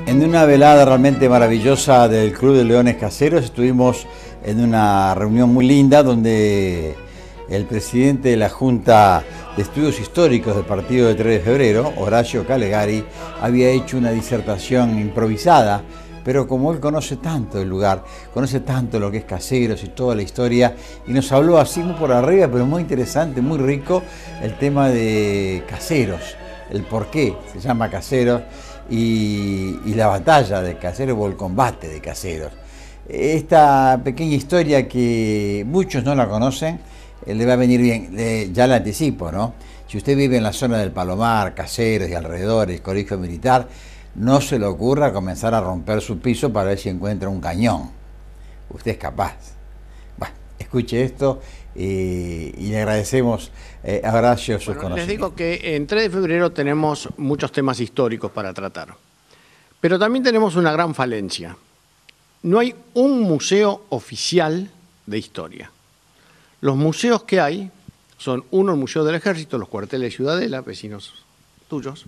En una velada realmente maravillosa del Club de Leones Caseros estuvimos en una reunión muy linda donde el presidente de la Junta de Estudios Históricos del Partido de 3 de Febrero, Horacio Calegari, había hecho una disertación improvisada, pero como él conoce tanto el lugar, conoce tanto lo que es Caseros y toda la historia, y nos habló así muy por arriba, pero muy interesante, muy rico, el tema de Caseros, el por qué se llama Caseros, y la batalla de Caseros o el combate de Caseros. Esta pequeña historia que muchos no la conocen, le va a venir bien, ya la anticipo, ¿no? Si usted vive en la zona del Palomar, Caseros y alrededores, Colegio Militar, no se le ocurra comenzar a romper su piso para ver si encuentra un cañón. Usted es capaz. Bueno, escuche esto y le agradecemos a Horacio sus conocimientos. Les digo que en 3 de febrero tenemos muchos temas históricos para tratar, pero también tenemos una gran falencia. No hay un museo oficial de historia. Los museos que hay son uno, el Museo del Ejército, los cuarteles de Ciudadela, vecinos tuyos,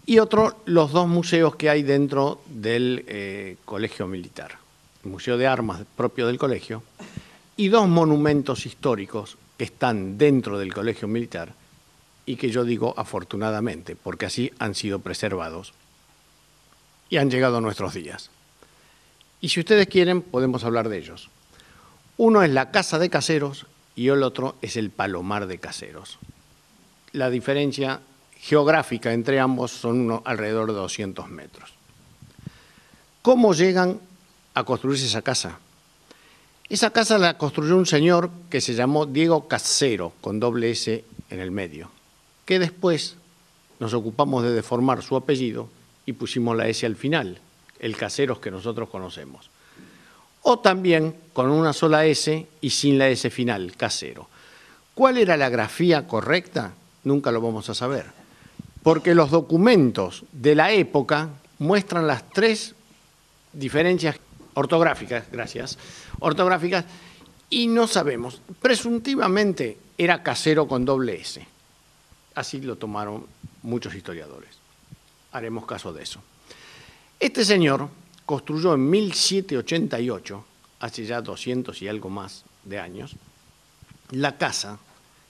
y otro, los dos museos que hay dentro del Colegio Militar. El Museo de Armas propio del colegio y dos monumentos históricos que están dentro del Colegio Militar y que yo digo afortunadamente, porque así han sido preservados y han llegado a nuestros días. Y si ustedes quieren, podemos hablar de ellos. Uno es la Casa de Caseros y el otro es el Palomar de Caseros. La diferencia geográfica entre ambos son alrededor de 200 metros. ¿Cómo llegan a construirse esa casa? Esa casa la construyó un señor que se llamó Diego Casero, con doble S en el medio, que después nos ocupamos de deformar su apellido y pusimos la S al final, el Caseros que nosotros conocemos. O también con una sola S y sin la S final, Casero. ¿Cuál era la grafía correcta? Nunca lo vamos a saber, porque los documentos de la época muestran las tres diferencias ortográficas, ortográficas, y no sabemos. Presuntivamente era Casero con doble S. Así lo tomaron muchos historiadores. Haremos caso de eso. Este señor construyó en 1788, hace ya 200 y algo más de años, la casa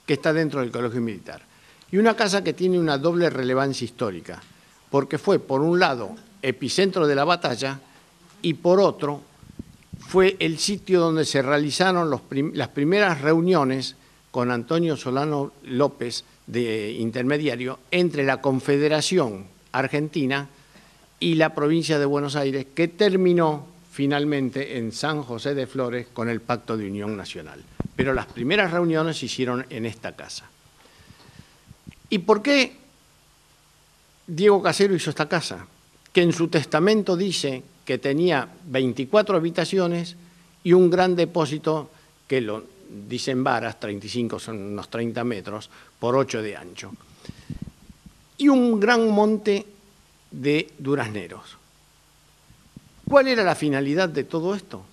que está dentro del Colegio Militar. Y una casa que tiene una doble relevancia histórica, porque fue, por un lado, epicentro de la batalla, y por otro, fue el sitio donde se realizaron las primeras reuniones con Antonio Solano López, de intermediario, entre la Confederación Argentina y la provincia de Buenos Aires, que terminó finalmente en San José de Flores con el Pacto de Unión Nacional. Pero las primeras reuniones se hicieron en esta casa. ¿Y por qué Diego Casero hizo esta casa? Que en su testamento dice que tenía 24 habitaciones y un gran depósito que lo dicen varas, 35 son unos 30 metros, por 8 de ancho. Y un gran monte de durazneros. ¿Cuál era la finalidad de todo esto?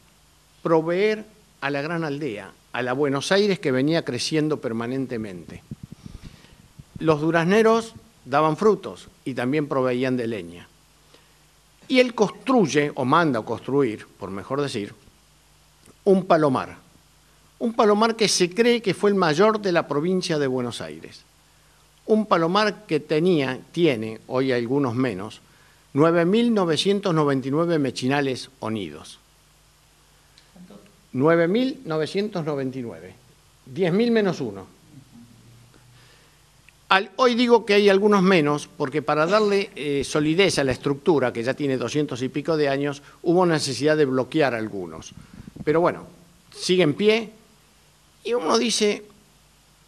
Proveer a la gran aldea, a la Buenos Aires que venía creciendo permanentemente. Los durazneros daban frutos y también proveían de leña. Y él construye, o manda a construir, por mejor decir, un palomar. Un palomar que se cree que fue el mayor de la provincia de Buenos Aires. Un palomar que tiene, hoy algunos menos, 9.999 mechinales o nidos. 9.999. 10.000 menos uno. Hoy digo que hay algunos menos, porque para darle solidez a la estructura, que ya tiene 200 y pico de años, hubo necesidad de bloquear algunos. Pero bueno, sigue en pie, y uno dice,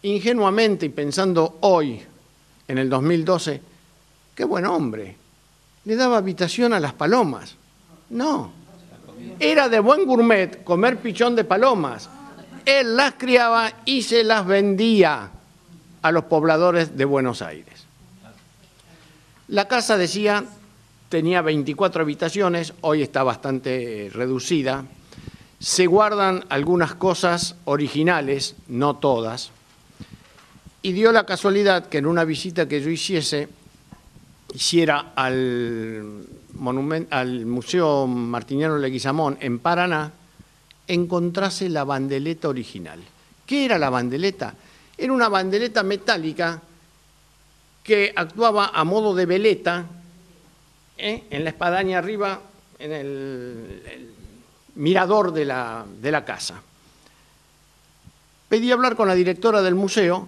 ingenuamente y pensando hoy, en el 2012, qué buen hombre, le daba habitación a las palomas. No, era de buen gourmet comer pichón de palomas. Él las criaba y se las vendía a los pobladores de Buenos Aires. La casa, decía, tenía 24 habitaciones, hoy está bastante reducida. Se guardan algunas cosas originales, no todas, y dio la casualidad que en una visita que yo hiciese, hiciera al Museo Martiniano Leguizamón en Paraná, encontrase la bandeleta original. ¿Qué era la bandeleta? Era una bandeleta metálica que actuaba a modo de veleta en la espadaña arriba, en el mirador de la casa. Pedí hablar con la directora del museo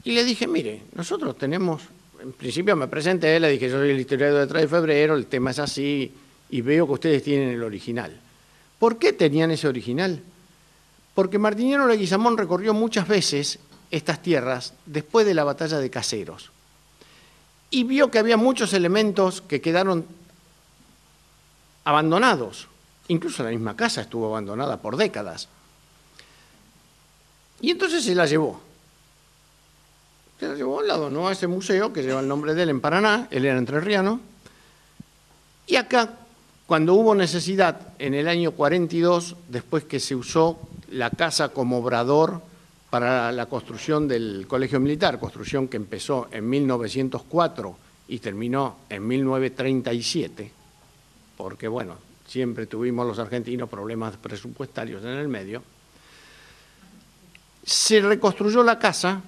y le dije, mire, nosotros tenemos, en principio me presenté, le dije, yo soy el historiador de 3 de febrero, el tema es así, y veo que ustedes tienen el original. ¿Por qué tenían ese original? Porque Martiniano Leguizamón recorrió muchas veces estas tierras después de la batalla de Caseros y vio que había muchos elementos que quedaron abandonados. Incluso la misma casa estuvo abandonada por décadas. Y entonces se la llevó. Se la llevó, la donó a ese museo que lleva el nombre de él en Paraná, él era entrerriano. Y acá, cuando hubo necesidad, en el año 42, después que se usó la casa como obrador para la construcción del Colegio Militar, construcción que empezó en 1904 y terminó en 1937, porque bueno, siempre tuvimos los argentinos problemas presupuestarios en el medio, se reconstruyó la casa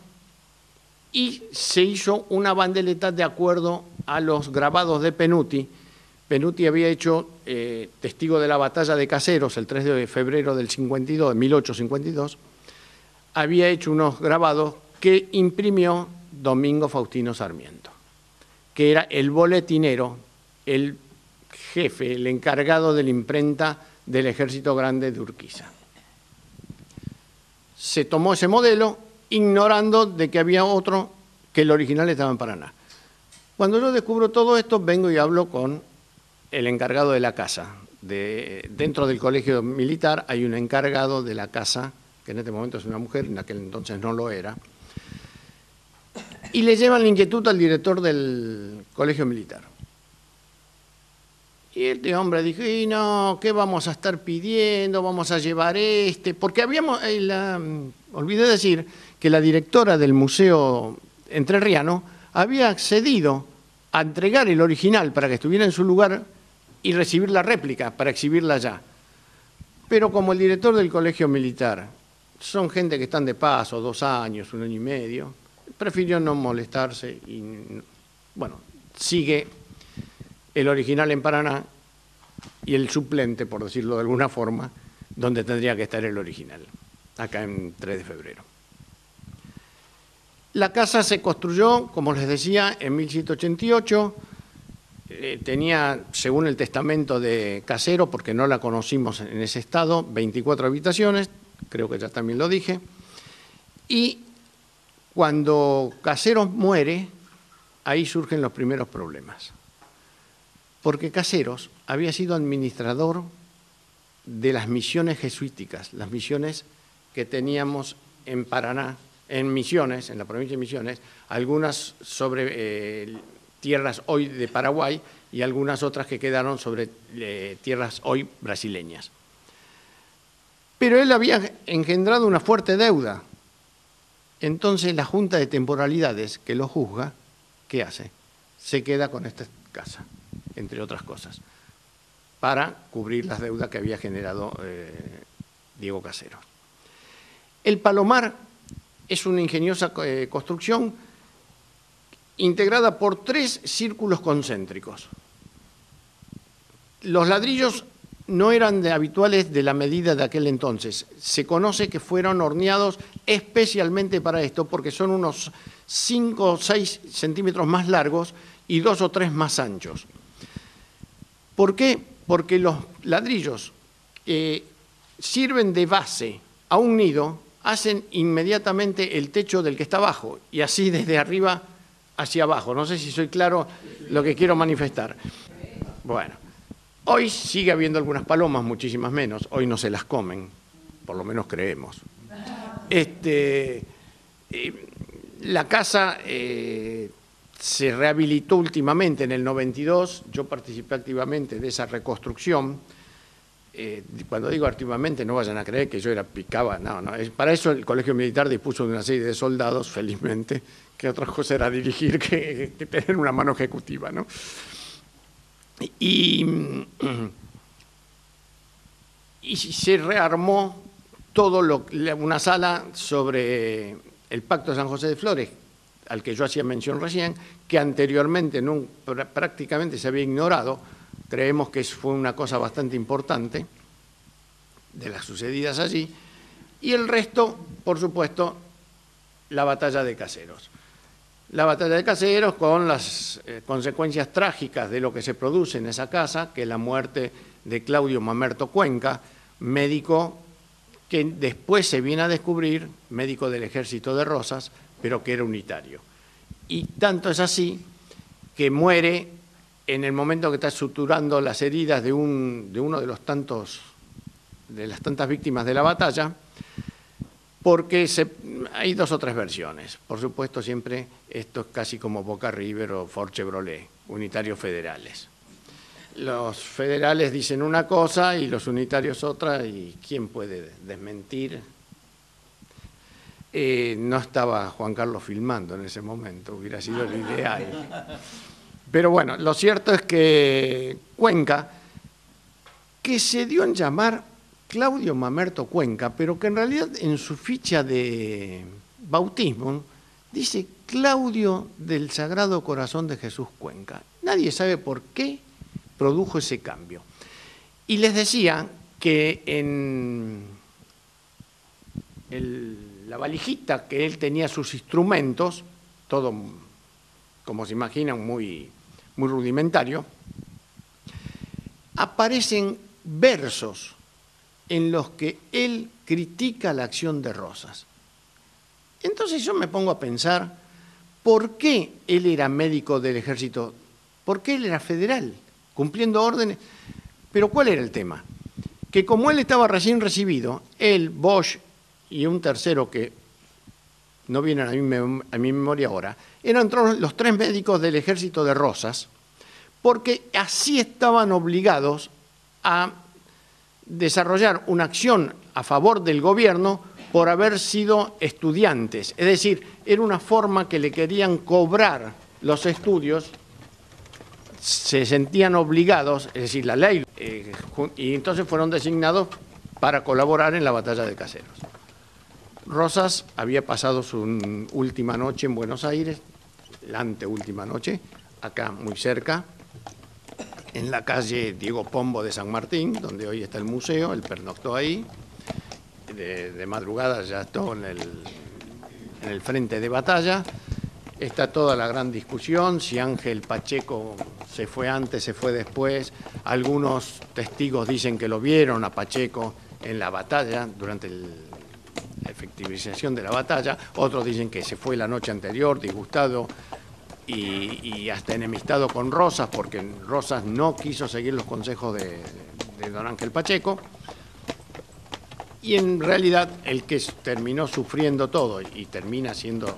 y se hizo una bandeleta de acuerdo a los grabados de Penuti. Penuti había hecho, testigo de la batalla de Caseros, el 3 de febrero del 1852, había hecho unos grabados que imprimió Domingo Faustino Sarmiento, que era el boletinero, el jefe, el encargado de la imprenta del Ejército Grande de Urquiza. Se tomó ese modelo, ignorando de que había otro, que el original estaba en Paraná. Cuando yo descubro todo esto, vengo y hablo con el encargado de la casa. Dentro del colegio militar hay un encargado de la casa, que en este momento es una mujer, en aquel entonces no lo era, y le llevan la inquietud al director del colegio militar. Y este hombre dijo, y no, ¿qué vamos a estar pidiendo? Vamos a llevar porque habíamos, olvidé decir que la directora del Museo Entrerriano había accedido a entregar el original para que estuviera en su lugar y recibir la réplica para exhibirla allá. Pero como el director del colegio militar son gente que están de paso, 2 años, 1 año y medio, prefirió no molestarse y, bueno, sigue el original en Paraná y el suplente, por decirlo de alguna forma, donde tendría que estar el original, acá en 3 de febrero. La casa se construyó, como les decía, en 1788, tenía, según el testamento de Casero, porque no la conocimos en ese estado, 24 habitaciones, creo que ya también lo dije, y cuando Caseros muere, ahí surgen los primeros problemas. Porque Caseros había sido administrador de las misiones jesuíticas, las misiones que teníamos en Paraná, en Misiones, en la provincia de Misiones, algunas sobre tierras hoy de Paraguay y algunas otras que quedaron sobre tierras hoy brasileñas. Pero él había engendrado una fuerte deuda. Entonces la Junta de Temporalidades, que lo juzga, ¿qué hace? Se queda con esta casa, entre otras cosas, para cubrir las deudas que había generado Diego Caseros. El Palomar es una ingeniosa construcción integrada por 3 círculos concéntricos. Los ladrillos no eran habituales de la medida de aquel entonces. Se conoce que fueron horneados especialmente para esto porque son unos 5 o 6 centímetros más largos y 2 o 3 más anchos. ¿Por qué? Porque los ladrillos sirven de base a un nido, hacen inmediatamente el techo del que está abajo y así desde arriba hacia abajo. No sé si soy claro lo que quiero manifestar. Bueno, hoy sigue habiendo algunas palomas, muchísimas menos. Hoy no se las comen, por lo menos creemos. La casa se rehabilitó últimamente en el 92, yo participé activamente de esa reconstrucción, Cuando digo activamente, no vayan a creer que yo picaba, no. Para eso el Colegio Militar dispuso de una serie de soldados, felizmente, que otra cosa era dirigir que tener una mano ejecutiva, ¿no? Y se rearmó una sala sobre el Pacto de San José de Flores, al que yo hacía mención recién, que anteriormente prácticamente se había ignorado. Creemos que fue una cosa bastante importante de las sucedidas allí. Y el resto, por supuesto, la batalla de Caseros. La batalla de Caseros con las consecuencias trágicas de lo que se produce en esa casa, que es la muerte de Claudio Mamerto Cuenca, médico que después se viene a descubrir, médico del Ejército de Rosas, pero que era unitario. Y tanto es así que muere en el momento que está suturando las heridas de uno de las tantas víctimas de la batalla, porque hay dos o tres versiones. Por supuesto, siempre esto es casi como Boca River o Ford Chevrolet, unitarios federales. Los federales dicen una cosa y los unitarios otra, y ¿quién puede desmentir? No estaba Juan Carlos filmando en ese momento, hubiera sido lo ideal. Pero bueno, lo cierto es que Cuenca, que se dio en llamar Claudio Mamerto Cuenca, pero que en realidad en su ficha de bautismo dice Claudio del Sagrado Corazón de Jesús Cuenca. Nadie sabe por qué produjo ese cambio. Y les decía que en la valijita que él tenía sus instrumentos, todo, como se imaginan, muy rudimentario, aparecen versos en los que él critica la acción de Rosas. Entonces yo me pongo a pensar, ¿por qué él era médico del ejército? ¿Por qué él era federal, cumpliendo órdenes? Pero ¿cuál era el tema? Que como él estaba recién recibido, él, Bosch y un tercero que no vienen a mi memoria ahora, eran los tres médicos del ejército de Rosas, porque así estaban obligados a desarrollar una acción a favor del gobierno por haber sido estudiantes. Es decir, era una forma que le querían cobrar los estudios, se sentían obligados, es decir, la ley, y entonces fueron designados para colaborar en la batalla de Caseros. Rosas había pasado su última noche en Buenos Aires, la anteúltima noche, acá muy cerca, en la calle Diego Pombo de San Martín, donde hoy está el museo. Él pernoctó ahí, de madrugada ya estuvo en el frente de batalla. Está toda la gran discusión, si Ángel Pacheco se fue antes, se fue después. Algunos testigos dicen que lo vieron a Pacheco en la batalla, durante la efectivización de la batalla. Otros dicen que se fue la noche anterior, disgustado y hasta enemistado con Rosas, porque Rosas no quiso seguir los consejos de don Ángel Pacheco. Y en realidad el que terminó sufriendo todo y termina siendo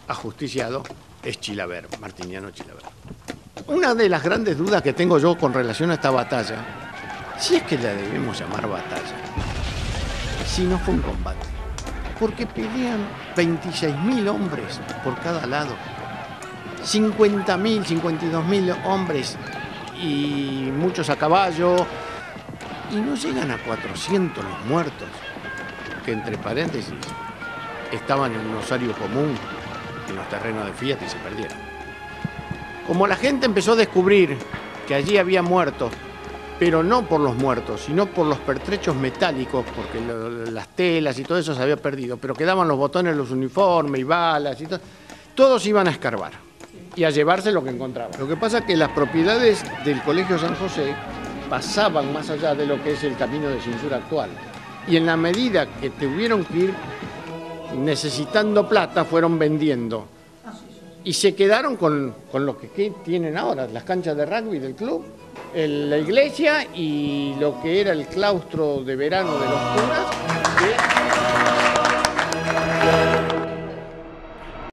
ajusticiado es Chilavert, Martiniano Chilavert. Una de las grandes dudas que tengo yo con relación a esta batalla, si es que la debemos llamar batalla, si no fue un combate, porque pelean 26.000 hombres por cada lado, 50.000, 52.000 hombres y muchos a caballo, y no llegan a 400 los muertos, que entre paréntesis estaban en un osario común en los terrenos de Fiat y se perdieron. Como la gente empezó a descubrir que allí había muertos, pero no por los muertos, sino por los pertrechos metálicos, porque las telas y todo eso se había perdido, pero quedaban los botones de los uniformes y balas y todo, todos iban a escarbar y a llevarse lo que encontraban. Lo que pasa es que las propiedades del Colegio San José pasaban más allá de lo que es el camino de cintura actual, y en la medida que tuvieron que ir necesitando plata, fueron vendiendo. Y se quedaron con lo que tienen ahora, las canchas de rugby del club, la iglesia y lo que era el claustro de verano de los curas, que